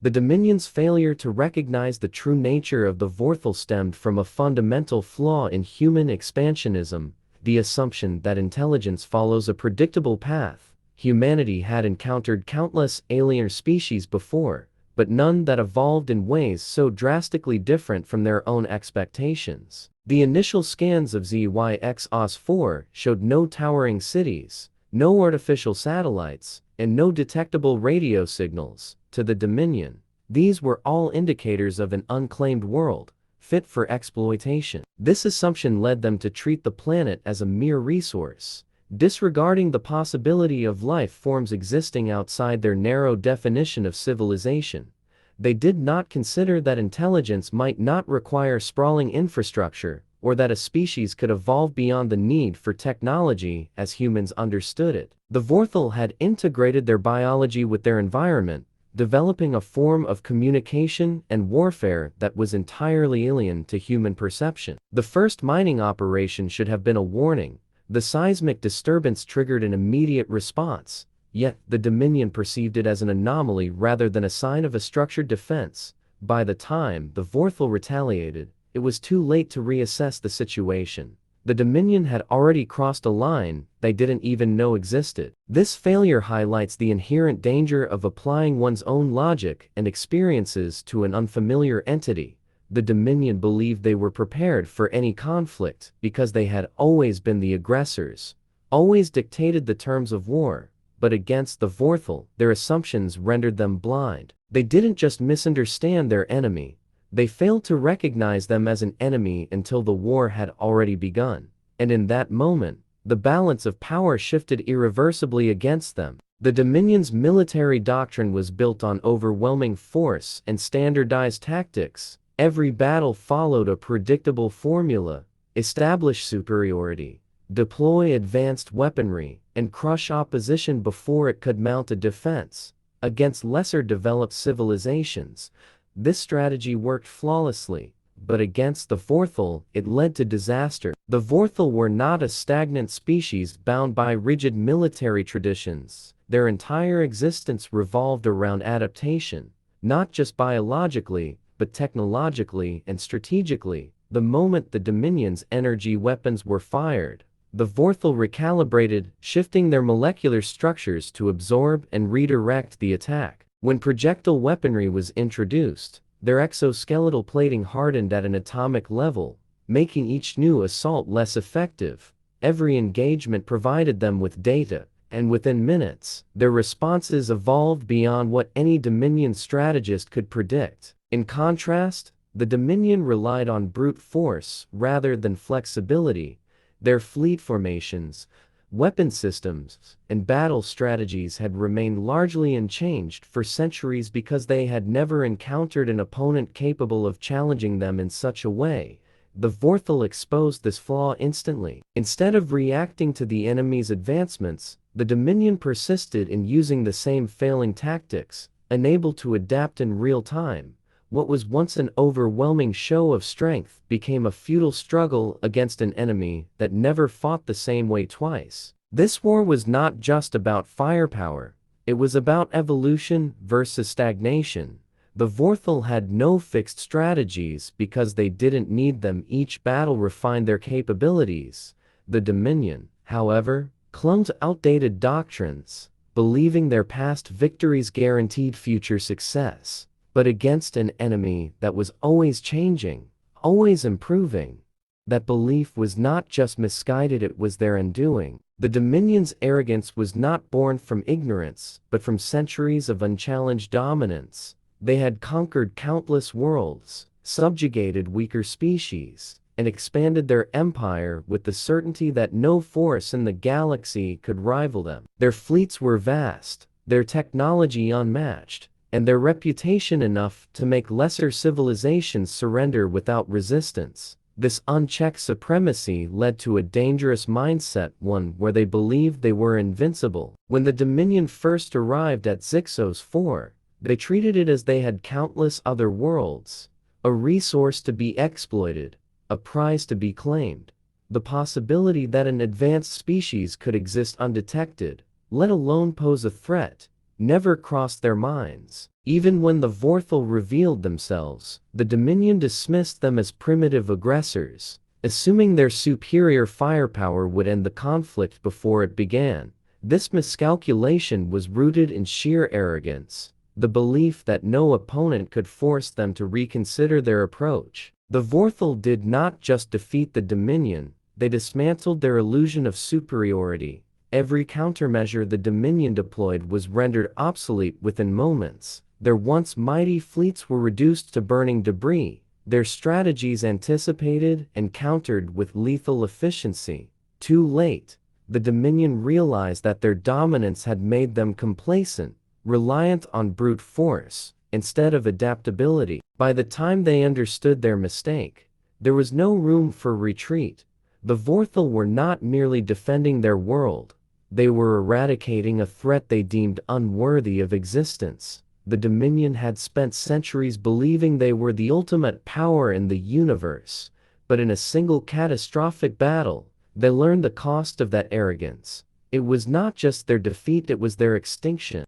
The Dominion's failure to recognize the true nature of the Vorthal stemmed from a fundamental flaw in human expansionism, the assumption that intelligence follows a predictable path. Humanity had encountered countless alien species before, but none that evolved in ways so drastically different from their own expectations. The initial scans of ZYX-OS4 showed no towering cities, no artificial satellites, and no detectable radio signals. To the Dominion, these were all indicators of an unclaimed world, fit for exploitation. This assumption led them to treat the planet as a mere resource, disregarding the possibility of life forms existing outside their narrow definition of civilization. They did not consider that intelligence might not require sprawling infrastructure, or that a species could evolve beyond the need for technology as humans understood it. The Vorthal had integrated their biology with their environment, developing a form of communication and warfare that was entirely alien to human perception. The first mining operation should have been a warning. The seismic disturbance triggered an immediate response, yet the Dominion perceived it as an anomaly rather than a sign of a structured defense. By the time the Vorthal retaliated, it was too late to reassess the situation. The Dominion had already crossed a line they didn't even know existed. This failure highlights the inherent danger of applying one's own logic and experiences to an unfamiliar entity. The Dominion believed they were prepared for any conflict because they had always been the aggressors, always dictated the terms of war, but against the Vorthal, their assumptions rendered them blind. They didn't just misunderstand their enemy, they failed to recognize them as an enemy until the war had already begun. And in that moment, the balance of power shifted irreversibly against them. The Dominion's military doctrine was built on overwhelming force and standardized tactics. Every battle followed a predictable formula: establish superiority, deploy advanced weaponry, and crush opposition before it could mount a defense. Against lesser developed civilizations, this strategy worked flawlessly, but against the Vorthal, it led to disaster. The Vorthal were not a stagnant species bound by rigid military traditions. Their entire existence revolved around adaptation, not just biologically, but technologically and strategically. The moment the Dominion's energy weapons were fired, the Vorthal recalibrated, shifting their molecular structures to absorb and redirect the attack. When projectile weaponry was introduced, their exoskeletal plating hardened at an atomic level, making each new assault less effective. Every engagement provided them with data, and within minutes, their responses evolved beyond what any Dominion strategist could predict. In contrast, the Dominion relied on brute force rather than flexibility. Their fleet formations, weapon systems, and battle strategies had remained largely unchanged for centuries because they had never encountered an opponent capable of challenging them in such a way. The Vorthal exposed this flaw instantly. Instead of reacting to the enemy's advancements, the Dominion persisted in using the same failing tactics, unable to adapt in real time. What was once an overwhelming show of strength became a futile struggle against an enemy that never fought the same way twice. This war was not just about firepower, it was about evolution versus stagnation. The Vorthal had no fixed strategies because they didn't need them. Each battle refined their capabilities. The Dominion, however, clung to outdated doctrines, believing their past victories guaranteed future success. But against an enemy that was always changing, always improving. That belief was not just misguided, it was their undoing. The Dominion's arrogance was not born from ignorance, but from centuries of unchallenged dominance. They had conquered countless worlds, subjugated weaker species, and expanded their empire with the certainty that no force in the galaxy could rival them. Their fleets were vast, their technology unmatched, and their reputation enough to make lesser civilizations surrender without resistance. This unchecked supremacy led to a dangerous mindset, one where they believed they were invincible. When the Dominion first arrived at Zyxos-4, they treated it as they had countless other worlds, a resource to be exploited, a prize to be claimed. The possibility that an advanced species could exist undetected, let alone pose a threat, never crossed their minds. Even when the Vorthal revealed themselves, the Dominion dismissed them as primitive aggressors, assuming their superior firepower would end the conflict before it began. This miscalculation was rooted in sheer arrogance, the belief that no opponent could force them to reconsider their approach. The Vorthal did not just defeat the Dominion, they dismantled their illusion of superiority. Every countermeasure the Dominion deployed was rendered obsolete within moments. Their once mighty fleets were reduced to burning debris, their strategies anticipated and countered with lethal efficiency. Too late, the Dominion realized that their dominance had made them complacent, reliant on brute force, instead of adaptability. By the time they understood their mistake, there was no room for retreat. The Vorthal were not merely defending their world, they were eradicating a threat they deemed unworthy of existence. The Dominion had spent centuries believing they were the ultimate power in the universe, but in a single catastrophic battle, they learned the cost of that arrogance. It was not just their defeat, it was their extinction.